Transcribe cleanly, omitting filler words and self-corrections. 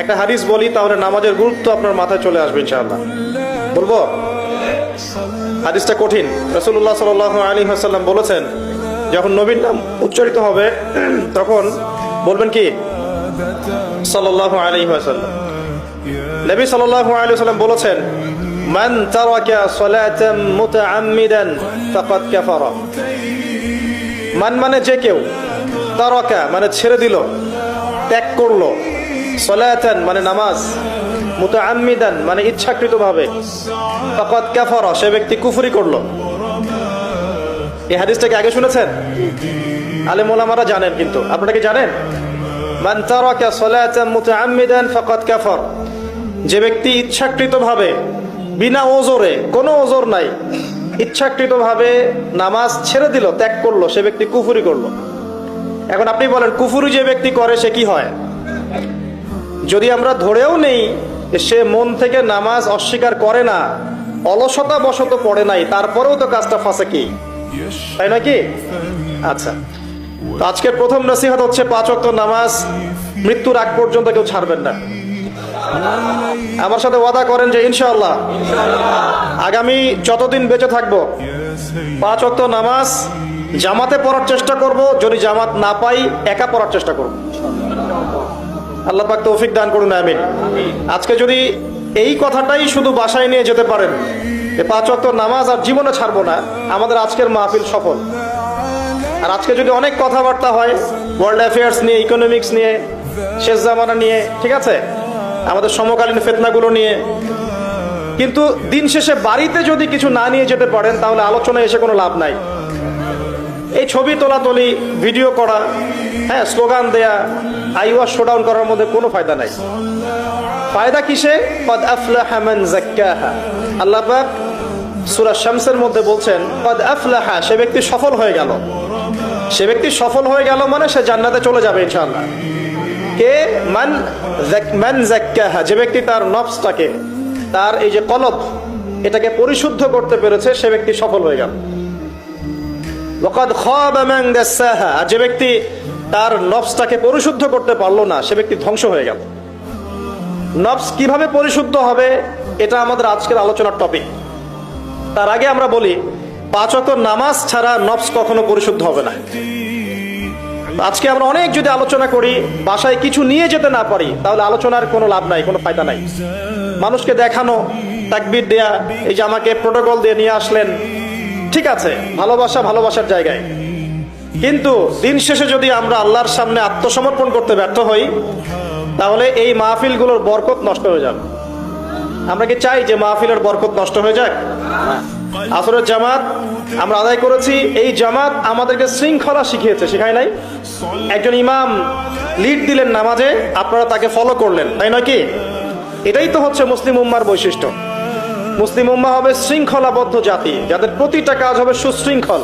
একটা হাদিস বলি, তাহলে নামাজের গুরুত্ব আপনার মাথায় চলে আসবে ইনশাআল্লাহ। বলবো? হাদিসটা কঠিন। রাসূলুল্লাহ সাল্লাল্লাহু আলাইহি ওয়াসাল্লাম বলেছেন, যখন নবীর নাম উচ্চারিত হবে তখন বলবেন কি? সাল্লাল্লাহু আলাইহি ওয়াসাল্লাম। নবী সাল্লাল্লাহু আলাইহি ওয়াসাল্লাম বলেছেন, মান তারাকা সালাতান মুতাআম্মিদান ফাকাদ কাফারা। মান মানে যে কেউ, তারাকা মানে ছেড়ে দিল, ত্যাগ করলো, সালাতান মানে নামাজ, মুতাআম্মিদান মানে ইচ্ছাকৃতভাবে, ফাকাদ কাফারা সে ব্যক্তি কুফরি করলো। এই হাদিসটাকে আগে শুনেছেন? আলেম ওলামারা জানেন, কিন্তু আপনারা কি জানেন? মান তারাকা সালাতান মুতাআম্মিদান ফাকাদ কাফার, যে ব্যক্তি ইচ্ছাকৃতভাবে বিনা ওজরে, কোনো ওজর নাই, ইচ্ছাকৃতভাবে নামাজ ছেড়ে দিল, ত্যাগ করলো, সে ব্যক্তি কুফরি করলো। এখন আপনি বলেন, কুফরি যে ব্যক্তি করে সে কি হয়? যদি আমরা ধরেও নেই সে মন থেকে নামাজ অস্বীকার করে না, অলসতা বশত পড়ে নাই, তারপরেও তো কাজটা ফাঁসেকি, তাই নাকি? আচ্ছা, তো আজকের প্রথম নসিহত হচ্ছে 5 ওয়াক্ত নামাজ মৃত্যুর আগ পর্যন্ত কেউ ছাড়বেন না। আমার সাথে ওয়াদা করেন যে ইনশাআল্লাহ আগামী যতদিন বেঁচে থাকবো 5 ওয়াক্ত নামাজ জামাতে পড়ার চেষ্টা করব, যদি জামাত না পাই একা পড়ার চেষ্টা করব। আল্লাহ পাক তৌফিক দান করুন, আমিন। আজকে যদি এই কথাটাই শুধু বাসায় নিয়ে যেতে পারেন, 5 ওয়াক্ত নামাজ আর জীবনে ছাড়বো না, আমাদের আজকের মাহফিল সফল। আর আজকে যদি অনেক কথাবার্তা হয় ওয়ার্ল্ড অ্যাফেয়ার্স নিয়ে, ইকোনমিক্স নিয়ে, শেষ জামানা নিয়ে, ঠিক আছে, আমাদের সমকালীন ফিতনাগুলো নিয়ে, কিন্তু দিন শেষে বাড়িতে যদি কিছু না নিয়ে যেতে পারেন তাহলে আলোচনায় এসে কোনো লাভ নাই। এই ছবি তোলাতুলি, ভিডিও করা, হ্যাঁ, স্লোগান দেয়া, আইওয়াজ শোডাউন করার মধ্যে কোনো ফায়দা নাই। ফায়দা কিসে? কদ আফলাহা মান যাক্কাহা। আল্লাহ পাক সূরা শামসের মধ্যে বলছেন, কদ আফলাহা, সে ব্যক্তি সফল হয়ে গেল। সে ব্যক্তি সফল হয়ে গেল মানে সে জান্নাতে চলে যাবে ইনশাআল্লাহ। কে? মান যাক্কাহা, যে ব্যক্তি তার নফসটাকে, তার এই যে কলব, এটাকে পরিশুদ্ধ করতে পেরেছে, সে ব্যক্তি সফল হয়ে গেল। ওয়াকাদ খাবা মান দাসাহা, আর যে ব্যক্তি তার নফসটাকে পরিশুদ্ধ করতে পারলো না, সে ব্যক্তি ধ্বংস হয়ে গেল। নফস কিভাবে পরিশুদ্ধ হবে, এটা আমাদের আজকের আলোচনার টপিক। তার আগে আমরা বলি, 5 ওয়াক্ত নামাজ ছাড়া নফস কখনো পরিশুদ্ধ হবে না। আজকে আমরা অনেক যদি আলোচনা করি, বাসায় কিছু নিয়ে যেতে না পারি, তাহলে আলোচনার কোনো লাভ নাই, কোনো ফায়দা নাই। মানুষকে দেখানো, তাকবীর দেয়া, এই যে আমাকে প্রোটোকল দিয়ে নিয়ে আসলেন, ঠিক আছে, ভালোবাসা ভালোবাসার জায়গায়, কিন্তু দিন শেষে যদি আমরা আল্লাহর সামনে আত্মসমর্পণ করতে ব্যর্থ হই, তাহলে এই মাহফিলগুলোর বরকত নষ্ট হয়ে যাবে। আমরা কি চাই যে মাহফিলের বরকত নষ্ট হয়ে যাক? আসরের জামাত আমরা আদায় করেছি, এই জামাত আমাদেরকে শৃঙ্খলা শিখিয়েছে, শিখায় নাই? একজন ইমাম লিড দিলেন নামাজে, আপনারা তাকে ফলো করলেন, তাই নয় কি? এটাই তো হচ্ছে মুসলিম উম্মার বৈশিষ্ট্য। মুসলিম উম্মাহ হবে শৃঙ্খলাবদ্ধ জাতি, যাদের প্রতিটা কাজ হবে সুশৃঙ্খল।